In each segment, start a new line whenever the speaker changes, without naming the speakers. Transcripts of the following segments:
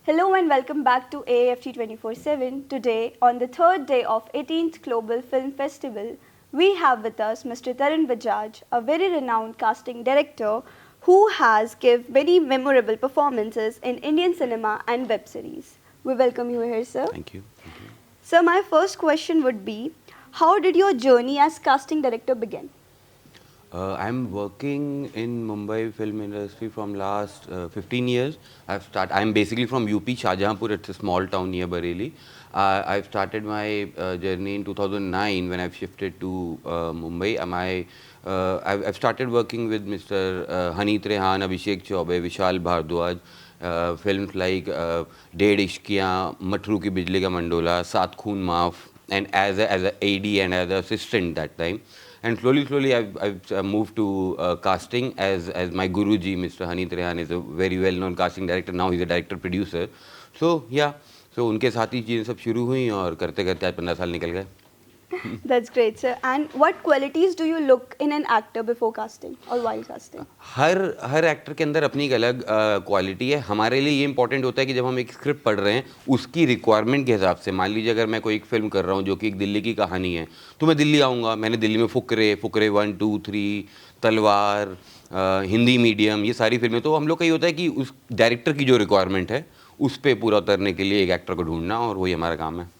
Hello and welcome back to AAFT 24/7. Today, on the third day of 18th Global Film Festival, we have with us Mr. Tarun Bajaj, a very renowned casting director who has given many memorable performances in Indian cinema and web series. We welcome you here, sir.
Thank you. Thank you.
So my first question would be, how did your journey as casting director begin?
I'm working in Mumbai film industry from last 15 years. I'm basically from UP, Shahjahanpur. It's a small town near Bareilly. I've started my journey in 2009 when I've shifted to Mumbai. I've started working with Mr. Haneet Rehan, Abhishek Chaube, Vishal Bhardwaj. Films like Dead Ishkiyan, Matru Ki Bijli Ka Mandola, Saat Khoon Maaf, and as a AD and as an assistant that time. And slowly I've moved to casting as my Guruji, Mr. Haneet Rehan, is a very well-known casting director. Now he's a director-producer. So yeah, so उनके साथ ही चीज़ें सब शुरू हुई और करते करते आज 15 साल निकल गए.
That's great, sir. And what qualities do you look in an actor before casting or while casting?
Her actor के अंदर अपनी एक अलग क्वालिटी है. हमारे लिए ये इंपॉर्टेंट होता है कि जब हम एक स्क्रिप्ट पढ़ रहे हैं उसकी रिक्वायरमेंट के हिसाब से, मान लीजिए अगर मैं कोई एक फिल्म कर रहा हूँ जो कि एक दिल्ली की कहानी है, तो मैं दिल्ली आऊँगा. मैंने दिल्ली में फुकरे 1, 2, 3, तलवार, हिंदी मीडियम, ये सारी फिल्में. तो हम लोग का ये होता है कि उस डायरेक्टर की जो रिक्वायरमेंट है उस पर पूरा उतरने के लिए एक एक्टर को ढूंढना, और वही हमारा काम है.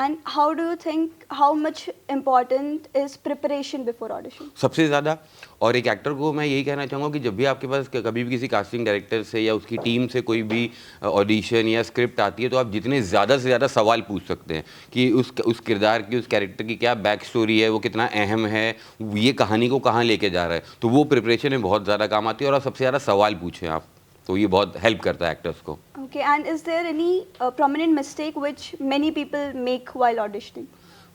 And how do you think, how much important is preparation before audition?
सबसे ज़्यादा. और एक एक्टर को मैं यही कहना चाहूँगा कि जब भी आपके पास कभी भी किसी कास्टिंग डायरेक्टर से या उसकी टीम से कोई भी ऑडिशन या स्क्रिप्ट आती है, तो आप जितने ज़्यादा से ज़्यादा सवाल पूछ सकते हैं कि उस किरदार की, उस कैरेक्टर की क्या बैक स्टोरी है, वो कितना अहम है, ये कहानी को कहाँ लेके जा रहा है, तो वो प्रिपरेशन में बहुत ज़्यादा काम आती है. और सबसे ज़्यादा सवाल पूछें आप, तो ये बहुत हेल्प करता है एक्टर्स को.
Okay, and is there any prominent mistake which many people make while auditioning?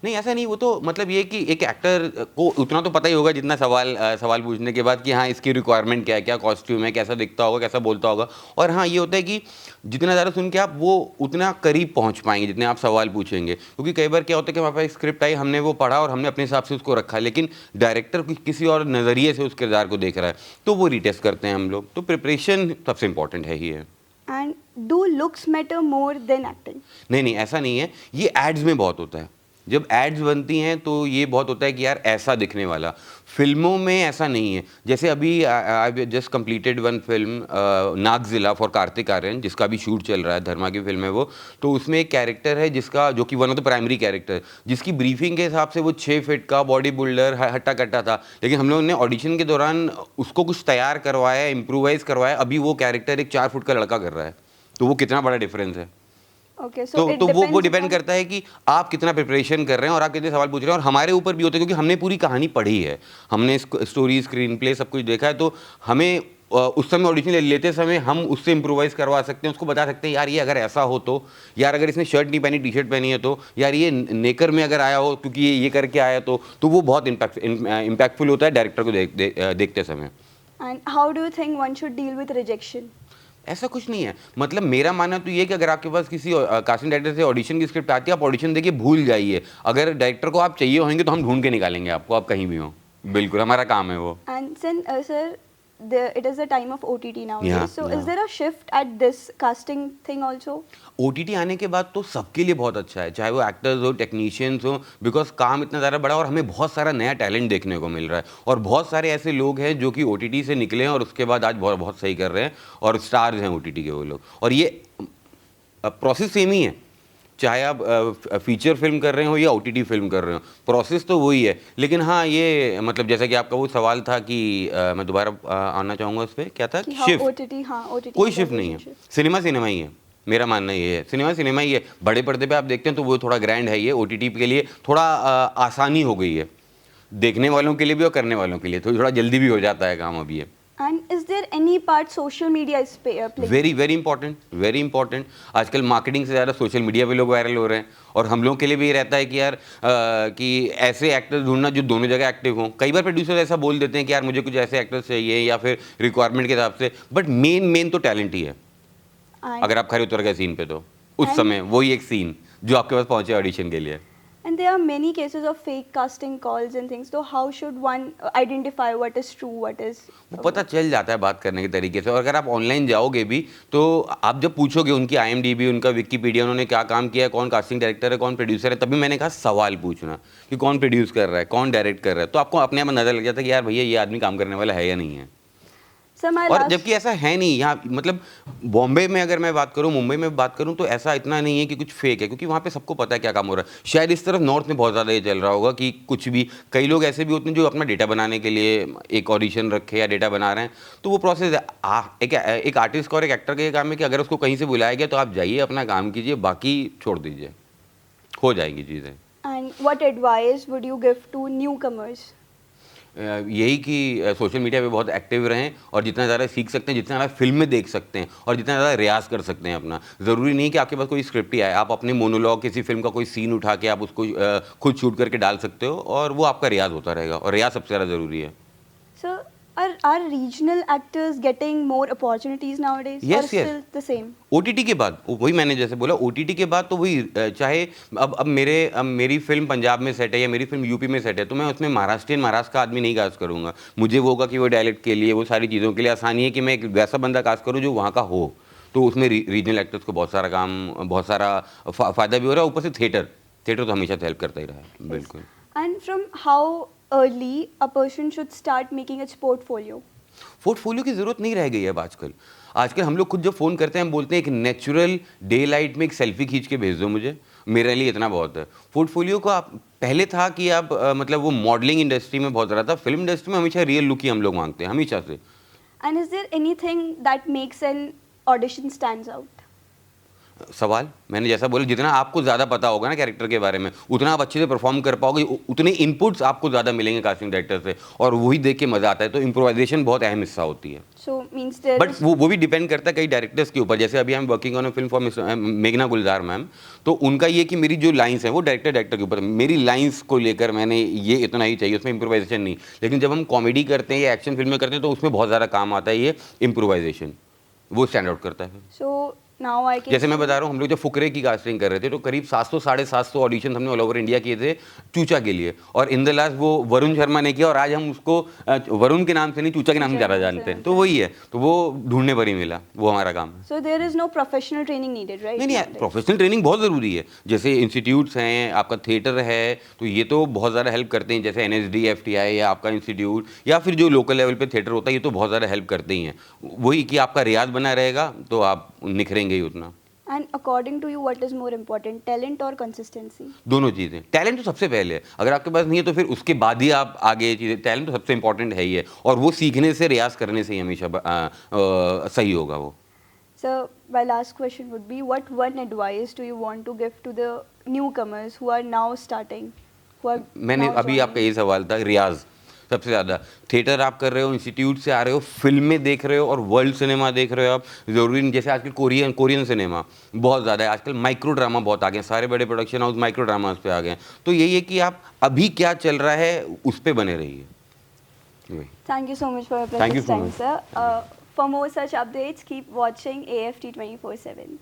नहीं, ऐसा नहीं. वो तो मतलब ये कि एक एक्टर को उतना तो पता ही होगा जितना सवाल पूछने के बाद कि हाँ इसकी रिक्वायरमेंट क्या है, क्या कॉस्ट्यूम है, कैसा दिखता होगा, कैसा बोलता होगा. और हाँ ये होता है कि जितना ज़्यादा सुन के आप वो उतना करीब पहुँच पाएंगे जितने आप सवाल पूछेंगे. क्योंकि कई बार क्या होता है कि हमारे पास स्क्रिप्ट आई, हमने वो पढ़ा और हमने अपने हिसाब से उसको रखा, लेकिन डायरेक्टर किसी और नज़रिए से उस किरदार को देख रहा है, तो वो रीटेस्ट करते हैं हम लोग. तो प्रिपरेशन सबसे इंपॉर्टेंट है ही है.
And do looks matter more than acting?
नहीं, ऐसा नहीं है. ये एड्स में बहुत होता है. जब एड्स बनती हैं तो ये बहुत होता है कि यार ऐसा दिखने वाला. फिल्मों में ऐसा नहीं है. जैसे अभी I just completed one film Nagzilla for Kartik Aaryan, जिसका अभी शूट चल रहा है, धर्मा की फिल्म है वो. तो उसमें एक कैरेक्टर है जिसका, जो कि one of the primary character, जिसकी ब्रीफिंग के हिसाब से वो 6 फीट का बॉडी बिल्डर हट्टा कट्टा था, लेकिन हम लोगों ने ऑडिशन के दौरान उसको कुछ तैयार करवाया, इम्प्रोवाइज़ करवाया. अभी वो कैरेक्टर एक 4 फुट का लड़का कर रहा है. तो वो कितना बड़ा डिफरेंस है.
Okay, so
तो वो डिपेंड करता है कि आप कितना प्रिपरेशन कर रहे हैं और आप कितने सवाल पूछ रहे हैं. और हमारे ऊपर भी होता है, क्योंकि हमने पूरी कहानी पढ़ी है, हमने स्टोरी, स्क्रीन प्ले सब कुछ देखा है. तो हमें उस समय ऑडिशन लेते समय हम उससे इम्प्रोवाइज़ करवा सकते हैं, उसको बता सकते हैं यार ये अगर ऐसा हो तो, यार अगर इसने शर्ट नहीं पहनी, टी शर्ट पहनी है तो, यार ये नेकर में अगर आया हो क्योंकि ये करके आया तो वो बहुत इम्पैक्टफुल होता है डायरेक्टर को देखते समय.
And how do you think one should deal with rejection?
ऐसा कुछ नहीं है. मतलब मेरा मानना तो ये है कि अगर आपके पास किसी कास्टिंग डायरेक्टर से ऑडिशन की स्क्रिप्ट आती है, आप ऑडिशन देखिए भूल जाइए. अगर डायरेक्टर को आप चाहिए होंगे तो हम ढूंढ के निकालेंगे आपको, आप कहीं भी हो. बिल्कुल, हमारा काम है वो.
And since sir, it is the time of OTT nowadays.
Yeah,
So
yeah.
is there a shift at this casting thing also?
OTT आने के बाद तो सबके लिए बहुत अच्छा है, चाहे वो एक्टर्स हो, टेक्नीशियंस हो, बिकॉज काम इतना ज़्यादा बड़ा और हमें बहुत सारा नया टैलेंट देखने को मिल रहा है. और बहुत सारे ऐसे लोग हैं जो कि OTT से निकले हैं और उसके बाद आज बहुत सही कर रहे हैं और स्टार्स हैं OTT के वो लोग. और ये प्रोसेस सेम ही है, चाहे आप फीचर फिल्म कर रहे हो या OTT फिल्म कर रहे हो, प्रोसेस तो वही है. लेकिन हाँ ये मतलब जैसा कि आपका वो सवाल था कि मैं दोबारा आना चाहूँगा उस पर, क्या था? शिफ्ट.
OTT
कोई शिफ्ट नहीं है. सिनेमा ही है. मेरा मानना ये है, सिनेमा ही है. बड़े पर्दे पे आप देखते हैं तो वो थोड़ा ग्रैंड है. ये OTT के लिए थोड़ा आसानी हो गई है, देखने वालों के लिए भी और करने वालों के लिए. तो थोड़ा जल्दी भी हो जाता है काम अभी.
And is there any part social media is playing?
Very important. आजकल मार्केटिंग से ज़्यादा सोशल मीडिया पे लोग वायरल हो रहे हैं. और हम लोगों के लिए भी ये रहता है कि यार कि ऐसे एक्टर्स ढूंढना जो दोनों जगह एक्टिव हों. कई बार प्रोड्यूसर ऐसा बोल देते हैं कि यार मुझे कुछ ऐसे एक्टर्स चाहिए या फिर रिक्वायरमेंट के हिसाब से, बट मेन तो टैलेंट ही है. अगर आप खड़े उतर गए सीन पे तो उस समय वही एक सीन जो आपके पास पहुंचे ऑडिशन के लिए.
And there are many cases of fake casting calls and things. So how should one identify what is true, what is?
वो पता चल जाता है बात करने के तरीके से। और अगर आप ऑनलाइन जाओगे भी तो आप जब पूछोगे उनकी आईएमडीबी, उनका विकिपीडिया, उन्होंने क्या काम किया है, कौन कास्टिंग डायरेक्टर है, कौन प्रोड्यूसर है, तभी मैंने कहा सवाल पूछना कि कौन प्रोड्यूस कर रहा है, कौन डायरेक्ट कर रहा है, तो आपको अपने आप अंदाजा लग जाता है कि यार भैया ये आदमी काम करने वाला है या नहीं है।
So my
और
last,
जबकि ऐसा है नहीं यहाँ, मतलब बॉम्बे में अगर मैं बात करूँ, मुंबई में बात करूँ, तो ऐसा इतना नहीं है कि कुछ फेक है, क्योंकि वहाँ पे सबको पता है क्या काम हो रहा है। शायद इस तरफ नॉर्थ में बहुत ज़्यादा ये चल रहा होगा कि कुछ भी, कई लोग ऐसे भी होते हैं जो अपना डेटा बनाने के लिए एक ऑडिशन रखे या डेटा बना रहे हैं, तो वो प्रोसेस है। एक आर्टिस्ट का और एक एक्टर का ये काम है कि अगर उसको कहीं से बुलाया गया तो आप जाइए, अपना काम कीजिए, बाकी छोड़ दीजिए, हो जाएंगी चीज़ें।
and what advice would you give to newcomers?
यही कि सोशल मीडिया पे बहुत एक्टिव रहें और जितना ज़्यादा सीख सकते हैं, जितना ज़्यादा फिल्म में देख सकते हैं और जितना ज़्यादा रियाज़ कर सकते हैं अपना। ज़रूरी नहीं कि आपके पास कोई स्क्रिप्ट ही आए, आप अपने मोनोलॉग, किसी फिल्म का कोई सीन उठा के आप उसको खुद शूट करके डाल सकते हो और वो आपका रियाज़ होता रहेगा, और रियाज़ सबसे ज़्यादा ज़रूरी है।
So are regional actors getting more opportunities nowadays?
Yes,
or
yes.
still the same?
OTT के बाद, वही मैंने जैसे बोला, ओटीटी के बाद तो वही चाहे अब मेरी फिल्म पंजाब में सेट है या मेरी फिल्म यूपी में सेट है, तो मैं उसमें महाराष्ट्र का आदमी नहीं कास्ट करूंगा। मुझे वो होगा कि वो डायलेक्ट के लिए, वो सारी चीज़ों के लिए आसानी है कि मैं एक वैसा बंदा कास्ट करूँ जो वहाँ का हो। तो उसमें रीजनल एक्टर्स को बहुत सारा काम, बहुत सारा फ़ायदा भी हो रहा है। ऊपर से थिएटर तो हमेशा से हेल्प करता ही रहा है। बिल्कुल।
And from how early a person should start making its portfolio?
Portfolio की ज़रूरत नहीं रह गई है अब आजकल हम लोग खुद जब फ़ोन करते हैं, हम बोलते हैं एक नेचुरल डे लाइट में एक सेल्फी खींच के भेज दो मुझे, मेरे लिए इतना बहुत है। पोर्टफोलियो को आप पहले था कि आप मतलब वो मॉडलिंग इंडस्ट्री में बहुत ज़्यादा था, फिल्म इंडस्ट्री में हमेशा रियल लुक ही हम लोग मांगते हैं, हमेशा से।
And is there anything that makes an audition stands out?
सवाल मैंने जैसा बोला, जितना आपको ज़्यादा पता होगा ना कैरेक्टर के बारे में, उतना आप अच्छे से परफॉर्म कर पाओगे, उतने इनपुट्स आपको ज़्यादा मिलेंगे कास्टिंग डायरेक्टर से, और वही देख के मज़ा आता है। तो इम्प्रोवाइजेशन बहुत अहम हिस्सा होती है।
So means there
but
is,
वो भी डिपेंड करता है कई डायरेक्टर्स के ऊपर। जैसे अभी I am working on a film for मेघना गुलजार मैम, तो उनका ये कि मेरी जो लाइंस हैं वो डायरेक्टर के ऊपर, मेरी लाइंस को लेकर मैंने ये इतना ही चाहिए, उसमें इम्प्रोवाइजेशन नहीं। लेकिन जब हम कॉमेडी करते हैं या एक्शन फिल्में करते हैं तो उसमें बहुत ज़्यादा काम आता है ये इम्प्रोवाइजेशन, वो स्टैंड आउट करता है।
so now I can
जैसे मैं बता रहा हूँ, हम लोग जब फुकरे की कास्टिंग कर रहे थे तो करीब 700 साढ़े 700 ऑडिशन हमने ऑल ओवर इंडिया किए थे चूचा के लिए, और इन द लास्ट वो वरुण शर्मा ने किया, और आज हम उसको वरुण के नाम से नहीं, चूचा के नाम से ज़्यादा जानते हैं। तो वही है, तो वो ढूंढने पर ही मिला, वो हमारा काम है।
So there is no professional training needed, right?
नहीं,
nowadays?
प्रोफेशनल ट्रेनिंग बहुत ज़रूरी है। जैसे इंस्टीट्यूट्स हैं, आपका थिएटर है, तो ये तो बहुत ज़्यादा हेल्प करते हैं। जैसे NSD, FTI या आपका इंस्टीट्यूट, या फिर जो लोकल लेवल पे थिएटर होता है, ये तो बहुत ज़्यादा हेल्प करते ही हैं। वही कि आपका रियाज बना रहेगा तो आप निखरेंगे ही उतना।
And according to you, what is more important, talent or consistency?
दोनों चीज़ें। टैलेंट तो सबसे पहले है, अगर आपके पास नहीं है तो फिर उसके बाद ही आप आगे चीज़ें। टैलेंट तो सबसे इंपॉर्टेंट है ही है, और वो सीखने से, रियाज करने से ही हमेशा सही होगा वो।
So my last question would be, what one advice do you want to give to the newcomers who are now starting?
मैंने अभी आपका ये सवाल था, रियाज सबसे ज़्यादा। थिएटर आप कर रहे हो, इंस्टीट्यूट से आ रहे हो, फिल्में देख रहे हो और वर्ल्ड सिनेमा देख रहे हो आप, ज़रूरी नहीं। जैसे आजकल कोरियन सिनेमा बहुत ज़्यादा है, आजकल माइक्रो ड्रामा बहुत आ गए हैं, सारे बड़े प्रोडक्शन हाउस माइक्रो ड्रामास पे आ गए हैं। तो यही है कि आप अभी क्या चल रहा है उस पर बने रहिए।
Thank you so much for your
Thank you
precious
so
time,
much.
sir. For more such updates, keep watching AFT 24/7.